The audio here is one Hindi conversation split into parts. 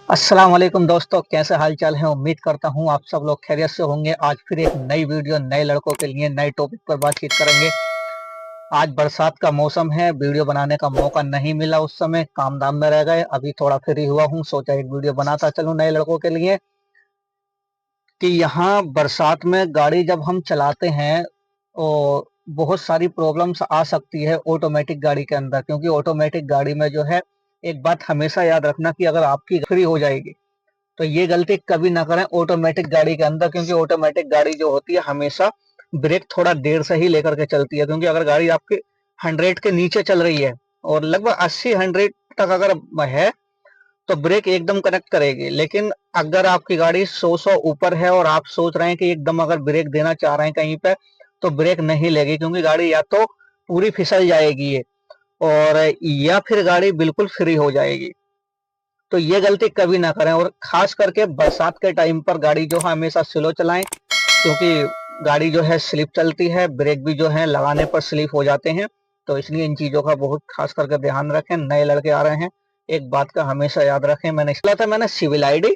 अस्सलाम वालेकुम दोस्तों, कैसे हाल चाल है। उम्मीद करता हूँ आप सब लोग खैरियत से होंगे। आज फिर एक नई वीडियो नए लड़कों के लिए नए टॉपिक पर बातचीत करेंगे। आज बरसात का मौसम है, वीडियो बनाने का मौका नहीं मिला, उस समय काम धाम में रह गए। अभी थोड़ा फ्री हुआ हूँ, सोचा एक वीडियो बनाता चलूँ नए लड़कों के लिए कि यहाँ बरसात में गाड़ी जब हम चलाते हैं और बहुत सारी प्रॉब्लम्स आ सकती है ऑटोमेटिक गाड़ी के अंदर, क्योंकि ऑटोमेटिक गाड़ी में जो है एक बात हमेशा याद रखना कि अगर आपकी फ्री हो जाएगी तो ये गलती कभी ना करें ऑटोमेटिक गाड़ी के अंदर, क्योंकि ऑटोमेटिक गाड़ी जो होती है हमेशा ब्रेक थोड़ा देर से ही लेकर के चलती है। क्योंकि अगर गाड़ी आपके 100 के नीचे चल रही है और लगभग 80-100 तक अगर है तो ब्रेक एकदम कनेक्ट करेगी। लेकिन अगर आपकी गाड़ी 100 ऊपर है और आप सोच रहे हैं कि एकदम अगर ब्रेक देना चाह रहे हैं कहीं पे, तो ब्रेक नहीं लेगी, क्योंकि गाड़ी या तो पूरी फिसल जाएगी ये, और या फिर गाड़ी बिल्कुल फ्री हो जाएगी। तो ये गलती कभी ना करें, और खास करके बरसात के टाइम पर गाड़ी जो है हमेशा स्लो चलाएं, क्योंकि गाड़ी जो है स्लिप चलती है, ब्रेक भी जो है लगाने पर स्लिप हो जाते हैं। तो इसलिए इन चीजों का बहुत खास करके ध्यान रखें। नए लड़के आ रहे हैं, एक बात का हमेशा याद रखें। मैंने सिविल आईडी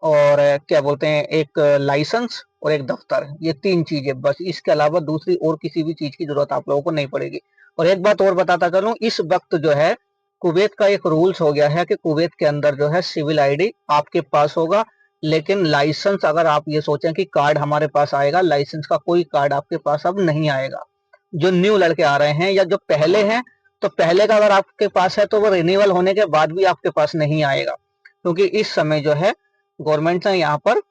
और क्या बोलते हैं, एक लाइसेंस और एक दफ्तर, ये 3 चीजें बस। इसके अलावा दूसरी और किसी भी चीज की जरूरत आप लोगों को नहीं पड़ेगी। और एक बात और बताता चलूं, इस वक्त जो है कुवैत का एक रूल्स हो गया है कि कुवैत के अंदर जो है सिविल आईडी आपके पास होगा, लेकिन लाइसेंस, अगर आप ये सोचें कि कार्ड हमारे पास आएगा, लाइसेंस का कोई कार्ड आपके पास अब नहीं आएगा। जो न्यू लड़के आ रहे हैं या जो पहले हैं, तो पहले का अगर आपके पास है तो वो रिन्यूअल होने के बाद भी आपके पास नहीं आएगा, क्योंकि इस समय जो है गवर्नमेंट ने यहाँ पर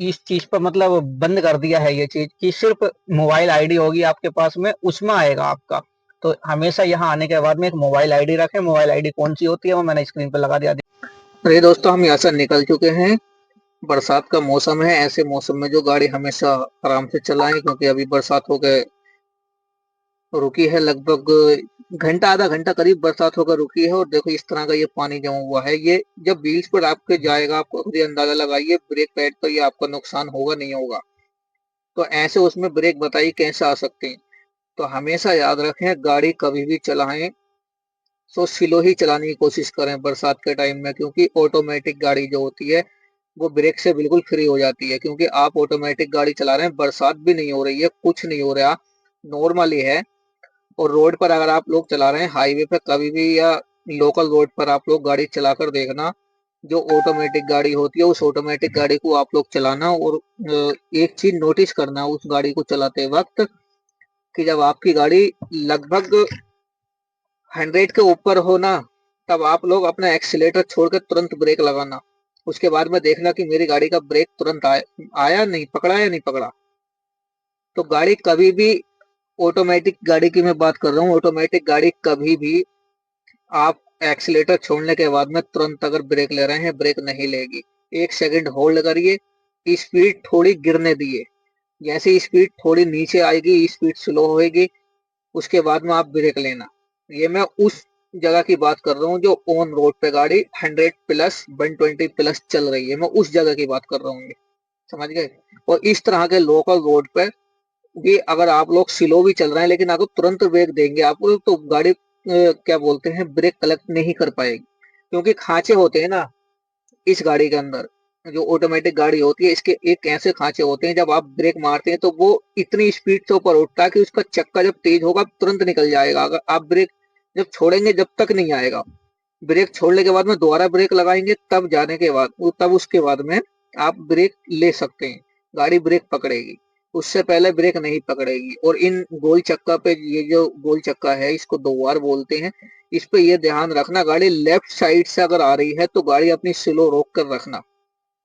इस चीज पर मतलब बंद कर दिया है ये चीज कि सिर्फ मोबाइल आईडी होगी आपके पास में, उसमें आएगा आपका। तो हमेशा यहाँ आने के बाद में एक मोबाइल आईडी रखें। मोबाइल आईडी कौन सी होती है वो मैंने स्क्रीन पर लगा दिया। अरे दोस्तों, हम यहाँ से निकल चुके हैं। बरसात का मौसम है, ऐसे मौसम में जो गाड़ी हमेशा आराम से चलाएं, क्योंकि अभी बरसात हो गए रुकी है। लगभग घंटा आधा घंटा करीब बरसात होकर रुकी है। और देखो इस तरह का ये पानी जमा हुआ है, ये जब व्हील्स पर आपके जाएगा, आपको खुद ही अंदाजा लगाइए ब्रेक पैड पर ये आपका नुकसान होगा नहीं होगा। तो ऐसे उसमें ब्रेक बताइए कैसे आ सकते हैं। तो हमेशा याद रखें, गाड़ी कभी भी चलाएं तो स्लो ही चलाने की कोशिश करें बरसात के टाइम में, क्योंकि ऑटोमेटिक गाड़ी जो होती है वो ब्रेक से बिल्कुल फ्री हो जाती है। क्योंकि आप ऑटोमेटिक गाड़ी चला रहे हैं, बरसात भी नहीं हो रही है, कुछ नहीं हो रहा, नॉर्मली है। और रोड पर अगर आप लोग चला रहे हैं हाईवे पे कभी भी या लोकल रोड पर आप लोग गाड़ी चलाकर देखना, जो ऑटोमेटिक गाड़ी होती है उस ऑटोमेटिक गाड़ी को आप लोग चलाना। और एक चीज नोटिस करना उस गाड़ी को चलाते वक्त, कि जब आपकी गाड़ी लगभग 100 के ऊपर हो ना, तब आप लोग अपना एक्सीलेटर छोड़कर तुरंत ब्रेक लगाना। उसके बाद में देखना कि मेरी गाड़ी का ब्रेक तुरंत आया नहीं पकड़ा या नहीं पकड़ा। तो गाड़ी कभी भी, ऑटोमेटिक गाड़ी की मैं बात कर रहा हूँ, ऑटोमेटिक गाड़ी कभी भी आप एक्सीलेटर छोड़ने के बाद में तुरंत अगर ब्रेक ले रहे हैं, ब्रेक नहीं लेगी। 1 सेकंड होल्ड करिए, स्पीड थोड़ी गिरने दिए, जैसे स्पीड थोड़ी नीचे आएगी स्पीड स्लो होएगी, उसके बाद में आप ब्रेक लेना। ये मैं उस जगह की बात कर रहा हूँ जो ऑन रोड पे गाड़ी 100 प्लस 120 प्लस चल रही है, मैं उस जगह की बात कर रहा हूँ, समझ गए। और इस तरह के लोकल रोड पे भी अगर आप लोग स्लो भी चल रहे हैं लेकिन अगर तुरंत ब्रेक देंगे आपको, तो गाड़ी क्या बोलते हैं, ब्रेक कलेक्ट नहीं कर पाएगी। क्योंकि खांचे होते हैं ना इस गाड़ी के अंदर, जो ऑटोमेटिक गाड़ी होती है इसके एक ऐसे खांचे होते हैं, जब आप ब्रेक मारते हैं तो वो इतनी स्पीड से ऊपर उठता है कि उसका चक्का जब तेज होगा तुरंत निकल जाएगा। अगर आप ब्रेक जब छोड़ेंगे जब तक नहीं आएगा, ब्रेक छोड़ने के बाद में दोबारा ब्रेक लगाएंगे तब जाने के बाद, तब उसके बाद में आप ब्रेक ले सकते हैं, गाड़ी ब्रेक पकड़ेगी, उससे पहले ब्रेक नहीं पकड़ेगी। और इन गोल चक्का पे, ये जो गोल चक्का है इसको दोवार बोलते हैं, इस पे ये ध्यान रखना, गाड़ी लेफ्ट साइड से अगर आ रही है तो गाड़ी अपनी स्लो रोक कर रखना,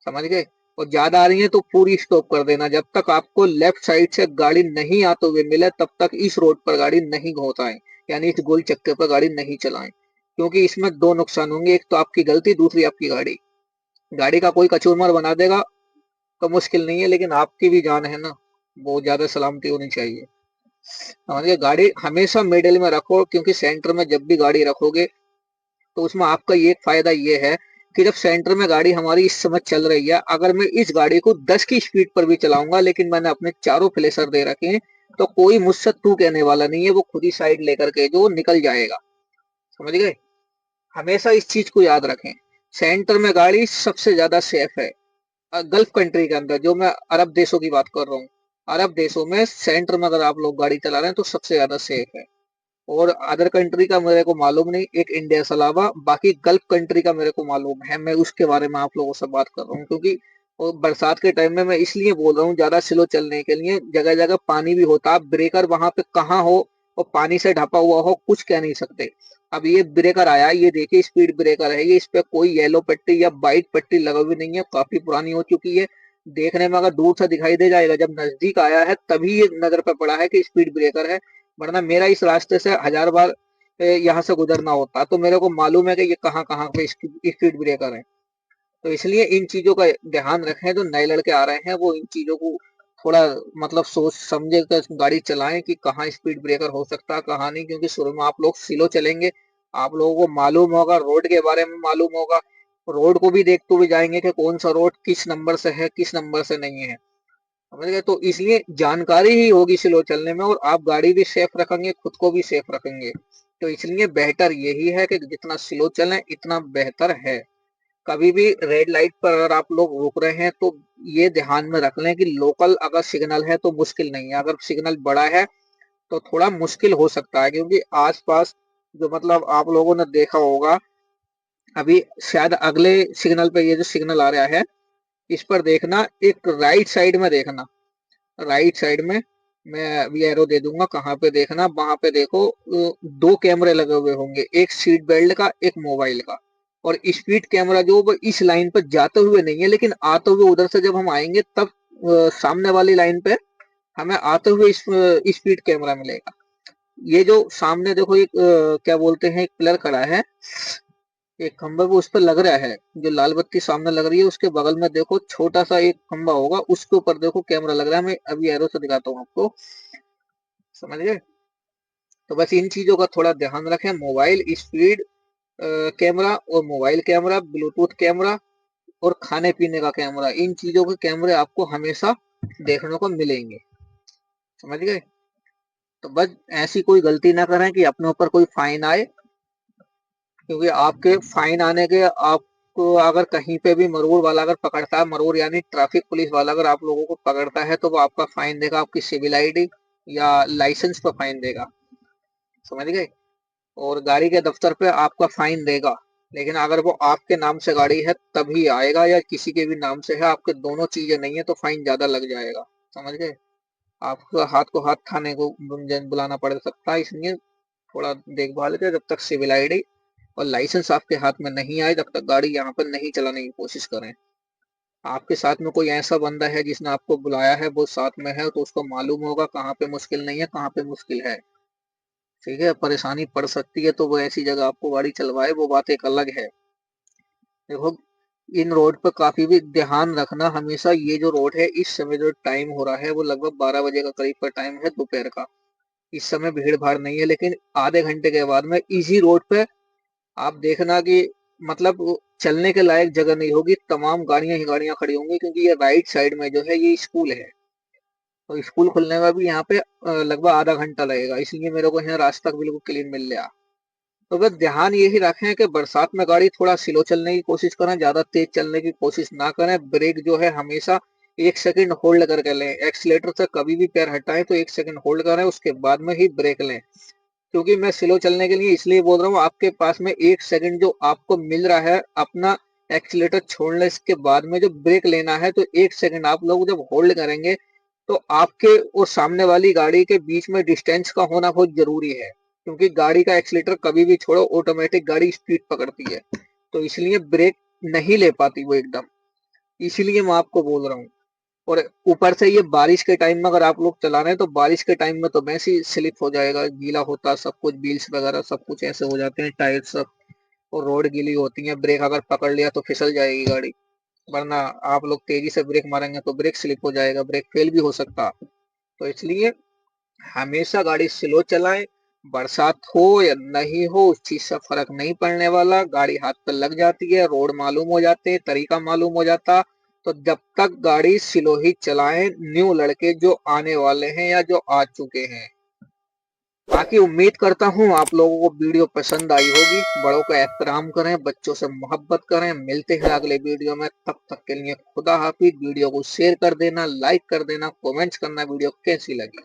समझ गए। और ज्यादा आ रही है तो पूरी स्टॉप कर देना। जब तक आपको लेफ्ट साइड से गाड़ी नहीं आते हुए मिले तब तक इस रोड पर गाड़ी नहीं घुमाएं, यानी इस गोल चक्के पर गाड़ी नहीं चलाएं। क्योंकि इसमें दो नुकसान होंगे, एक तो आपकी गलती, दूसरी आपकी गाड़ी। गाड़ी का कोई कचूमर बना देगा तो मुश्किल नहीं है, लेकिन आपकी भी जान है ना, बहुत ज्यादा सलामती होनी चाहिए। समझिए, गाड़ी हमेशा मिडिल में रखो, क्योंकि सेंटर में जब भी गाड़ी रखोगे तो उसमें आपका ये फायदा ये है कि जब सेंटर में गाड़ी हमारी इस समय चल रही है, अगर मैं इस गाड़ी को 10 की स्पीड पर भी चलाऊंगा लेकिन मैंने अपने चारों फ्लेशर दे रखे हैं, तो कोई मुझसे तू कहने वाला नहीं है, वो खुद ही साइड लेकर के जो निकल जाएगा, समझ गए। हमेशा इस चीज को याद रखें। सेंटर में गाड़ी सबसे ज्यादा सेफ है। गल्फ कंट्री के अंदर, जो मैं अरब देशों की बात कर रहा हूँ, अरब देशों में सेंटर में अगर आप लोग गाड़ी चला रहे हैं तो सबसे ज्यादा सेफ है। और अदर कंट्री का मेरे को मालूम नहीं, एक इंडिया से अलावा बाकी गल्फ कंट्री का मेरे को मालूम है। मैं उसके बारे में आप लोगों से बात कर रहा हूँ, क्योंकि और बरसात के टाइम में मैं इसलिए बोल रहा हूँ ज्यादा स्लो चलने के लिए, जगह जगह पानी भी होता है, ब्रेकर वहां पे कहाँ हो और पानी से ढपा हुआ हो कुछ कह नहीं सकते। अब ये ब्रेकर आया, ये देखिए स्पीड ब्रेकर है, ये इस पे कोई येलो पट्टी या वाइट पट्टी लगा हुई नहीं है, काफी पुरानी हो चुकी है। देखने में अगर दूर से दिखाई दे जाएगा, जब नजदीक आया है तभी ये नजर पे पड़ा है कि स्पीड ब्रेकर है, वरना मेरा इस रास्ते से 1000 बार यहाँ से गुजरना होता, तो मेरे को मालूम है कि ये कहाँ कहाँ पे स्पीड ब्रेकर है। तो इसलिए इन चीजों का ध्यान रखें। जो नए लड़के आ रहे हैं वो इन चीजों को थोड़ा मतलब सोच समझे कर गाड़ी चलाएं कि कहाँ स्पीड ब्रेकर हो सकता है कहाँ नहीं, क्योंकि शुरू में आप लोग स्लो चलेंगे, आप लोगों को मालूम होगा, रोड के बारे में मालूम होगा, रोड को भी देखते हुए जाएंगे कि कौन सा रोड किस नंबर से है किस नंबर से नहीं है, समझ गए। तो इसलिए जानकारी ही होगी स्लो चलने में, और आप गाड़ी भी सेफ रखेंगे, खुद को भी सेफ रखेंगे। तो इसलिए बेहतर यही है कि जितना स्लो चलें इतना बेहतर है। कभी भी रेड लाइट पर अगर आप लोग रुक रहे हैं तो ये ध्यान में रख लें कि लोकल अगर सिग्नल है तो मुश्किल नहीं है, अगर सिग्नल बड़ा है तो थोड़ा मुश्किल हो सकता है, क्योंकि आसपास जो मतलब आप लोगों ने देखा होगा, अभी शायद अगले सिग्नल पे ये जो सिग्नल आ रहा है इस पर देखना, एक राइट साइड में देखना, राइट साइड में मैं अभी एरो दे दूंगा, कहाँ पे देखना, वहां पे देखो दो कैमरे लगे हुए होंगे, एक सीट बेल्ट का एक मोबाइल का। और स्पीड कैमरा जो वो इस लाइन पर जाते हुए नहीं है, लेकिन आते हुए उधर से जब हम आएंगे तब सामने वाली लाइन पे हमें आते हुए स्पीड कैमरा मिलेगा। ये जो सामने देखो एक क्या बोलते हैं, एक पिलर खड़ा है, एक खंभा भी उस पर लग रहा है, जो लाल बत्ती सामने लग रही है उसके बगल में देखो छोटा सा एक खंभा होगा, उसके ऊपर देखो कैमरा लग रहा है, मैं अभी एरो से दिखाता हूँ आपको, समझ गए। तो बस इन चीजों का थोड़ा ध्यान रखें, मोबाइल स्पीड कैमरा और मोबाइल कैमरा, ब्लूटूथ कैमरा और खाने पीने का कैमरा, इन चीजों के कैमरे आपको हमेशा देखने को मिलेंगे, समझ गए। तो बस ऐसी कोई गलती ना करें कि अपने ऊपर कोई फाइन आए, क्योंकि आपके फाइन आने के आपको अगर कहीं पे भी मरूर वाला अगर पकड़ता है, मरूर यानी ट्रैफिक पुलिस वाला अगर आप लोगों को पकड़ता है तो वो आपका फाइन देगा, आपकी सिविल आईडी या लाइसेंस पर फाइन देगा, समझ गए। और गाड़ी के दफ्तर पे आपका फाइन देगा, लेकिन अगर वो आपके नाम से गाड़ी है तभी आएगा, या किसी के भी नाम से है, आपके दोनों चीजें नहीं है तो फाइन ज्यादा लग जाएगा, समझ गए। आपको हाथ को हाथ थाने को बुलाना पड़ सकता है, इसलिए थोड़ा देखभाल करें, जब तक सिविल आईडी और लाइसेंस आपके हाथ में नहीं आए तब तक गाड़ी यहाँ पर नहीं चलाने की कोशिश करें। आपके साथ में कोई ऐसा बंदा है जिसने आपको बुलाया है, वो साथ में है, तो उसको मालूम होगा कहाँ पे मुश्किल नहीं है कहाँ पे मुश्किल है, ठीक है। परेशानी पड़ सकती है तो वो ऐसी जगह आपको गाड़ी चलवाए, वो बात एक अलग है। देखो इन रोड पर काफी भी ध्यान रखना हमेशा, ये जो रोड है इस समय जो टाइम हो रहा है वो लगभग 12 बजे का करीब का टाइम है दोपहर का, इस समय भीड़ भाड़ नहीं है, लेकिन आधे घंटे के बाद में इसी रोड पे आप देखना कि मतलब चलने के लायक जगह नहीं होगी, तमाम गाड़ियां ही गाड़ियां खड़ी होंगी, क्योंकि ये राइट साइड में जो है ये स्कूल है, और स्कूल खुलने में भी यहाँ पे लगभग आधा घंटा लगेगा, इसलिए मेरे को यहाँ रास्ता बिल्कुल क्लीन मिल गया। तो बस ध्यान यही रखें कि बरसात में गाड़ी थोड़ा स्लो चलने की कोशिश करें, ज्यादा तेज चलने की कोशिश ना करें, ब्रेक जो है हमेशा 1 सेकंड होल्ड करके लें, एक्सीलेटर से कभी भी पैर हटाएं तो 1 सेकंड होल्ड करें, उसके बाद में ही ब्रेक लें। क्योंकि मैं स्लो चलने के लिए इसलिए बोल रहा हूँ, आपके पास में 1 सेकंड जो आपको मिल रहा है अपना एक्सीलेटर छोड़ने के बाद में जो ब्रेक लेना है, तो 1 सेकंड आप लोग जब होल्ड करेंगे तो आपके और सामने वाली गाड़ी के बीच में डिस्टेंस का होना बहुत जरूरी है, क्योंकि गाड़ी का एक्सीलेटर कभी भी छोड़ो ऑटोमेटिक गाड़ी स्पीड पकड़ती है, तो इसलिए ब्रेक नहीं ले पाती वो एकदम, इसीलिए मैं आपको बोल रहा हूँ। और ऊपर से ये बारिश के टाइम में अगर आप लोग चला रहे हैं तो बारिश के टाइम में तो वैसे ही स्लिप हो जाएगा, गीला होता सब कुछ, व्हील्स वगैरह सब कुछ ऐसे हो जाते हैं, टायर सब, और रोड गीली होती है, ब्रेक अगर पकड़ लिया तो फिसल जाएगी गाड़ी, वरना आप लोग तेजी से ब्रेक मारेंगे तो ब्रेक स्लिप हो जाएगा, ब्रेक फेल भी हो सकता। तो इसलिए हमेशा गाड़ी स्लो चलाएं, बरसात हो या नहीं हो उस चीज से फर्क नहीं पड़ने वाला, गाड़ी हाथ पर लग जाती है, रोड मालूम हो जाते हैं, तरीका मालूम हो जाता। तो जब तक गाड़ी स्लो ही चलाएं, न्यू लड़के जो आने वाले हैं या जो आ चुके हैं। बाकी उम्मीद करता हूँ आप लोगों को वीडियो पसंद आई होगी। बड़ों का एहतराम करें, बच्चों से मोहब्बत करें। मिलते हैं अगले वीडियो में, तब तक के लिए खुदा हाफिज। वीडियो को शेयर कर देना, लाइक कर देना, कमेंट्स करना वीडियो कैसी लगी।